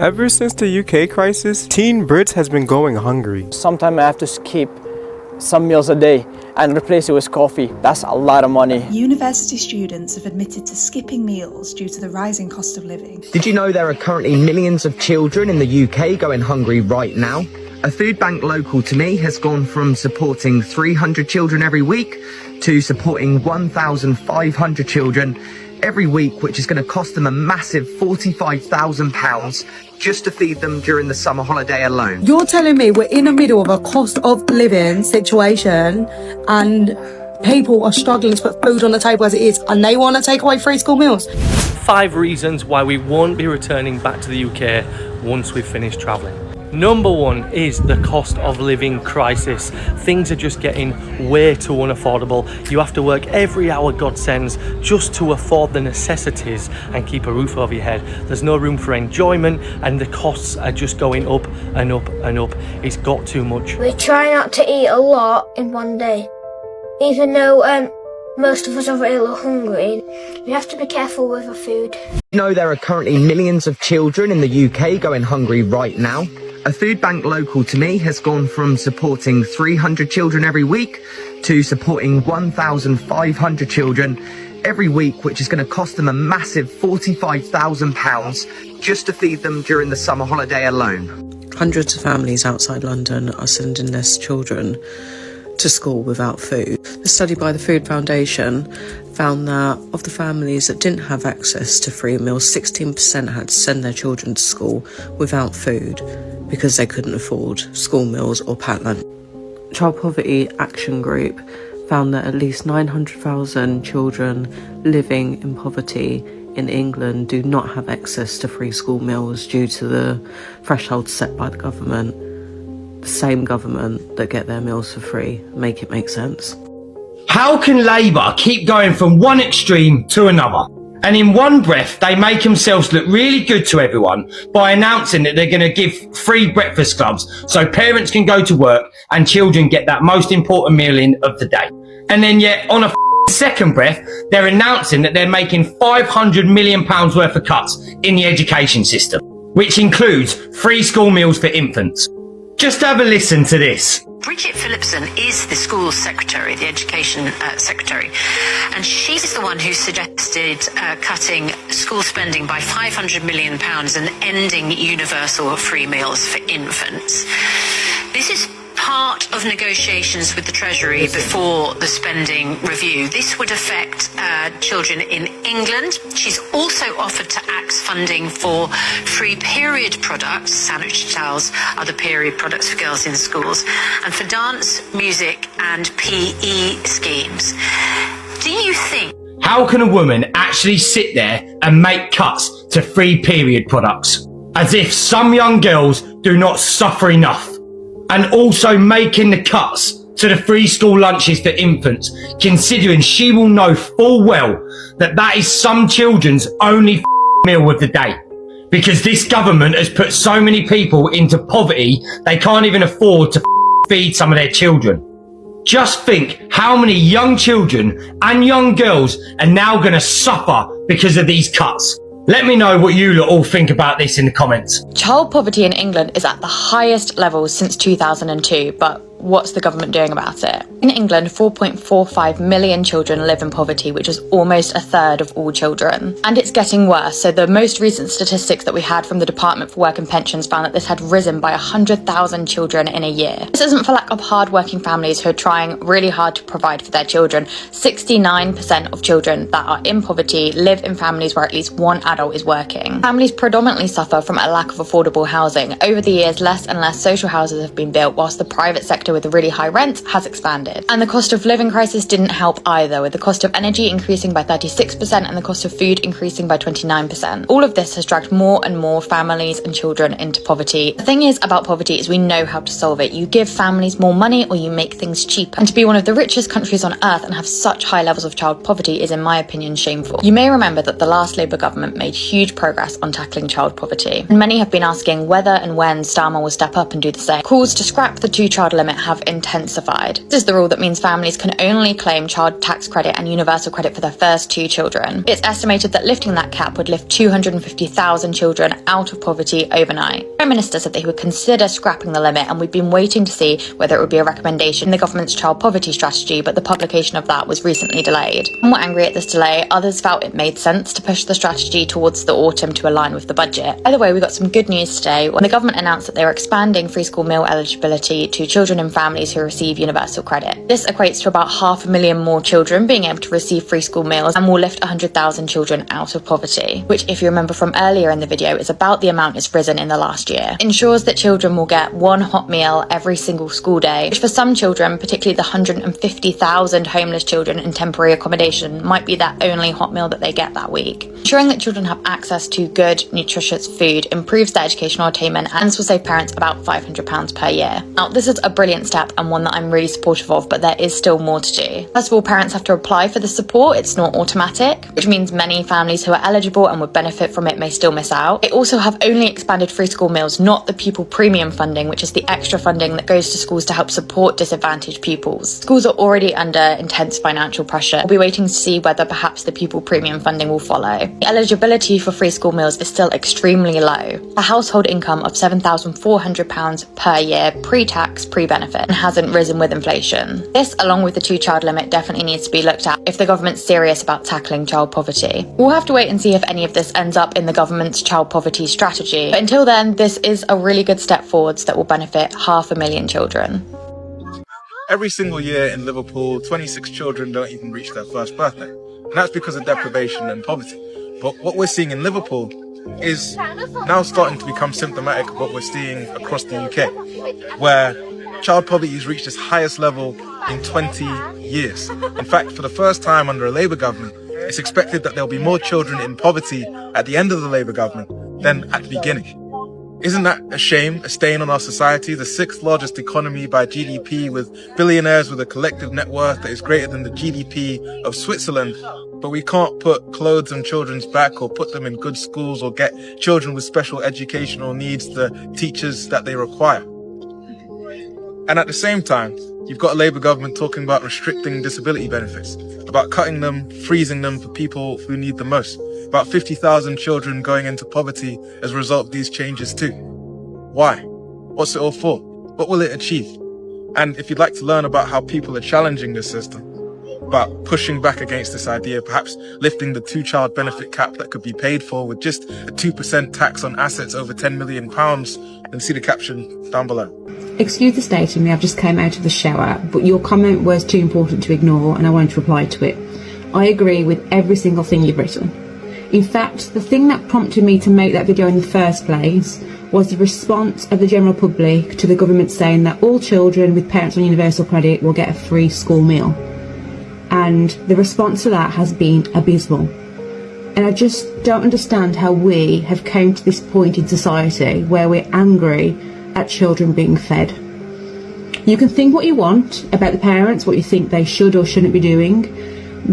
Ever since the UK crisis, teen Brits has been going hungry. Sometimes I have to skip some meals a day and replace it with coffee. That's a lot of money. University students have admitted to skipping meals due to the rising cost of living. Did you know there are currently millions of children in the UK going hungry right now? A food bank local to me has gone from supporting 300 children every week to supporting 1,500 children every week, which is going to cost them a massive £45,000 just to feed them during the summer holiday alone. You're telling me we're in the middle of a cost of living situation and people are struggling to put food on the table as it is, and they want to take away free school meals? 5 reasons why we won't be returning back to the UK once we've finished travelling. Number 1 is the cost of living crisis. Things are just getting way too unaffordable. You have to work every hour God sends just to afford the necessities and keep a roof over your head. There's no room for enjoyment and the costs are just going up and up and up. It's got too much. We try not to eat a lot in one day. Even though most of us are really hungry, we have to be careful with our food. You know there are currently millions of children in the UK going hungry right now. A food bank local to me has gone from supporting 300 children every week to supporting 1,500 children every week, which is going to cost them a massive £45,000 just to feed them during the summer holiday alone. Hundreds of families outside London are sending their children to school without food. A study by the Food Foundation found that of the families that didn't have access to free meals, 16% had to send their children to school without food because they couldn't afford school meals or packed lunch. Child Poverty Action Group found that at least 900,000 children living in poverty in England do not have access to free school meals due to the threshold set by the government. The same government that get their meals for free. Make it make sense. How can Labour keep going from one extreme to another? And in one breath, they make themselves look really good to everyone by announcing that they're going to give free breakfast clubs so parents can go to work and children get that most important meal in of the day. And then yet, on a second breath, they're announcing that they're making £500 million worth of cuts in the education system, which includes free school meals for infants. Just have a listen to this. Bridget Phillipson is the school secretary, the education secretary, and she's the one who suggested cutting school spending by £500 million and ending universal free meals for infants. This is part of negotiations with the Treasury before the spending review. This would affect children in England. She's also offered to axe funding for free period products, sandwich towels, other period products for girls in schools, and for dance, music and PE schemes. Do you think... How can a woman actually sit there and make cuts to free period products? As if some young girls do not suffer enough. And also making the cuts to the free school lunches for infants, considering she will know full well that that is some children's only meal of the day. Because this government has put so many people into poverty, they can't even afford to feed some of their children. Just think how many young children and young girls are now going to suffer because of these cuts. Let me know what you lot all think about this in the comments. Child poverty in England is at the highest level since 2002, but what's the government doing about it? In England, 4.45 million children live in poverty, which is almost a third of all children. And it's getting worse. So the most recent statistics that we had from the Department for Work and Pensions found that this had risen by 100,000 children in a year. This isn't for lack of hard-working families who are trying really hard to provide for their children. 69% of children that are in poverty live in families where at least one adult is working. Families predominantly suffer from a lack of affordable housing. Over the years, less and less social houses have been built, whilst the private sector with really high rents has expanded. And the cost of living crisis didn't help either, with the cost of energy increasing by 36% and the cost of food increasing by 29%. All of this has dragged more and more families and children into poverty. The thing is about poverty is we know how to solve it. You give families more money or you make things cheaper. And to be one of the richest countries on earth and have such high levels of child poverty is, in my opinion, shameful. You may remember that the last Labour government made huge progress on tackling child poverty, and many have been asking whether and when Starmer will step up and do the same. Calls to scrap the 2-child limit have intensified. This is the rule that means families can only claim child tax credit and universal credit for their first 2 children. It's estimated that lifting that cap would lift 250,000 children out of poverty overnight. The Prime Minister said that he would consider scrapping the limit, and we've been waiting to see whether it would be a recommendation in the government's child poverty strategy, but the publication of that was recently delayed. Some were angry at this delay, others felt it made sense to push the strategy towards the autumn to align with the budget. Either way, we got some good news today when the government announced that they were expanding free school meal eligibility to children in families who receive universal credit. This equates to about 500,000 more children being able to receive free school meals and will lift 100,000 children out of poverty, which, if you remember from earlier in the video, is about the amount it's risen in the last year. It ensures that children will get one hot meal every single school day, which for some children, particularly the 150,000 homeless children in temporary accommodation, might be their only hot meal that they get that week. Ensuring that children have access to good, nutritious food improves their educational attainment and will save parents about £500 per year. Now, this is a brilliant step and one that I'm really supportive of, but there is still more to do. First of all, parents have to apply for the support. It's not automatic, which means many families who are eligible and would benefit from it may still miss out. They also have only expanded free school meals, not the pupil premium funding, which is the extra funding that goes to schools to help support disadvantaged pupils. Schools are already under intense financial pressure. We'll be waiting to see whether perhaps the pupil premium funding will follow. The eligibility for free school meals is still extremely low. A household income of £7,400 per year pre-tax, pre-benefit, and hasn't risen with inflation. This, along with the 2-child limit, definitely needs to be looked at if the government's serious about tackling child poverty. We'll have to wait and see if any of this ends up in the government's child poverty strategy, but until then, this is a really good step forwards that will benefit 500,000 children. Every single year in Liverpool, 26 children don't even reach their first birthday. And that's because of deprivation and poverty. But what we're seeing in Liverpool is now starting to become symptomatic of what we're seeing across the UK, where child poverty has reached its highest level in 20 years. In fact, for the first time under a Labour government, it's expected that there'll be more children in poverty at the end of the Labour government than at the beginning. Isn't that a shame, a stain on our society? The 6th largest economy by GDP, with billionaires with a collective net worth that is greater than the GDP of Switzerland. But we can't put clothes on children's back or put them in good schools or get children with special educational needs the teachers that they require. And at the same time, you've got a Labour government talking about restricting disability benefits, about cutting them, freezing them for people who need them most. About 50,000 children going into poverty as a result of these changes too. Why? What's it all for? What will it achieve? And if you'd like to learn about how people are challenging this system, about pushing back against this idea, perhaps lifting the 2-child benefit cap that could be paid for with just a 2% tax on assets over £10 million, then see the caption down below. Excuse the state of me, I've just came out of the shower, but your comment was too important to ignore and I wanted to reply to it. I agree with every single thing you've written. In fact, the thing that prompted me to make that video in the first place was the response of the general public to the government saying that all children with parents on universal credit will get a free school meal. And the response to that has been abysmal. And I just don't understand how we have come to this point in society where we're angry at children being fed. You can think what you want about the parents, what you think they should or shouldn't be doing,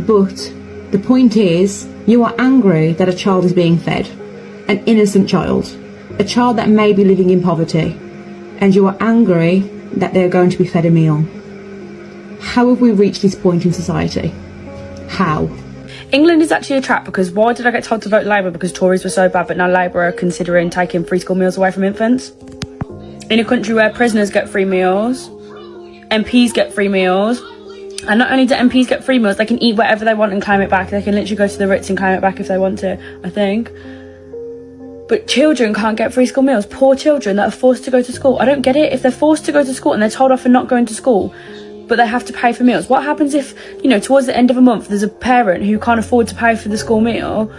but the point is, you are angry that a child is being fed, an innocent child, a child that may be living in poverty, and you are angry that they're going to be fed a meal. How have we reached this point in society? How? England is actually a trap, because why did I get told to vote Labour? Because Tories were so bad, but now Labour are considering taking free school meals away from infants. In a country where prisoners get free meals, MPs get free meals, and not only do MPs get free meals, they can eat whatever they want and claim it back. They can literally go to the Ritz and claim it back if they want to, I think. But children can't get free school meals. Poor children that are forced to go to school. I don't get it. If they're forced to go to school and they're told off for not going to school, but they have to pay for meals, what happens if, you know, towards the end of a month, there's a parent who can't afford to pay for the school meal,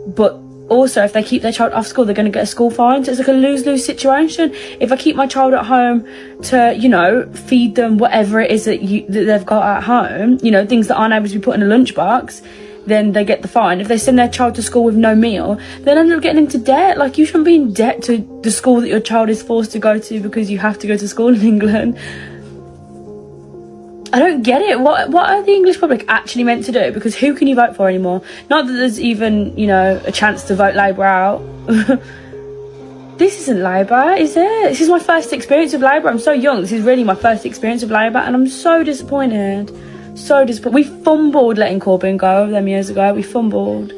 but also if they keep their child off school, they're going to get a school fine? So it's like a lose-lose situation. If I keep my child at home to, you know, feed them whatever it is that they've got at home, you know, things that aren't able to be put in a lunchbox, then they get the fine. If they send their child to school with no meal, they'll end up getting into debt. Like, you shouldn't be in debt to the school that your child is forced to go to because you have to go to school in England. I don't get it. What are the English public actually meant to do? Because who can you vote for anymore? Not that there's even, you know, a chance to vote Labour out. This isn't Labour, is it? This is my first experience of Labour. I'm so young. This is really my first experience of Labour, and I'm so disappointed. So disappointed. We fumbled letting Corbyn go them years ago. We fumbled.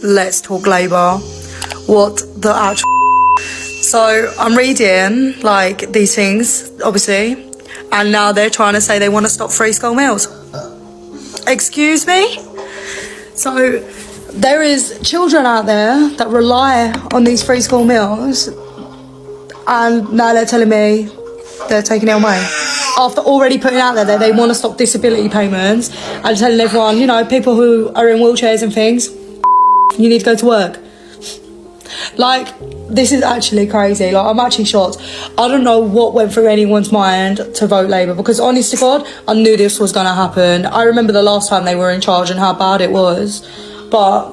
Let's talk Labour. What the actual... So I'm reading, like, these things, obviously, and now they're trying to say they want to stop free school meals. Excuse me? So there is children out there that rely on these free school meals, and now they're telling me they're taking it away. After already putting out there that they want to stop disability payments and telling everyone, you know, people who are in wheelchairs and things, you need to go to work. Like, this is actually crazy. Like, I'm actually shocked. I don't know what went through anyone's mind to vote Labour, because honest to God, I knew this was going to happen. I remember the last time they were in charge and how bad it was. But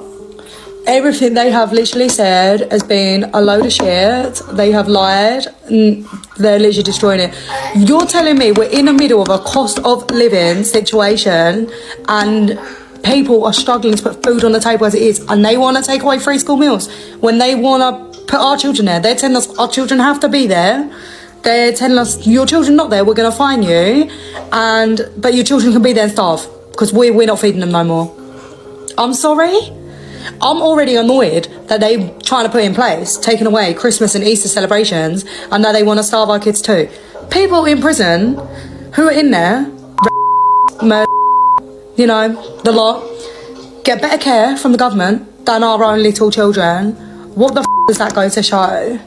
everything they have literally said has been a load of shit. They have lied, and they're literally destroying it. You're telling me we're in the middle of a cost of living situation and people are struggling to put food on the table as it is, and they want to take away free school meals when they want to put our children there. They're telling us our children have to be there. They're telling us, your children not there, we're going to fine you, but your children can be there and starve because we're not feeding them no more. I'm sorry? I'm already annoyed that they're trying to put in place, taking away Christmas and Easter celebrations, and now they want to starve our kids too. People in prison who are in there, murder, you know, the lot, get better care from the government than our own little children. What the does that go to show?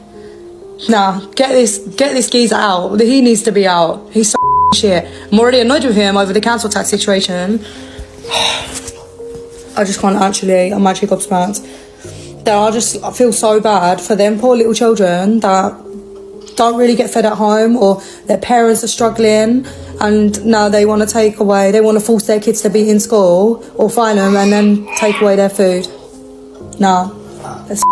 Nah, get this geezer out. He needs to be out. He's so shit. I'm already annoyed with him over the council tax situation. I just can't actually, I'm actually gobsmacked. I feel so bad for them poor little children that don't really get fed at home, or their parents are struggling, and now they want to force their kids to be in school or fine them and then take away their food. Nah, that's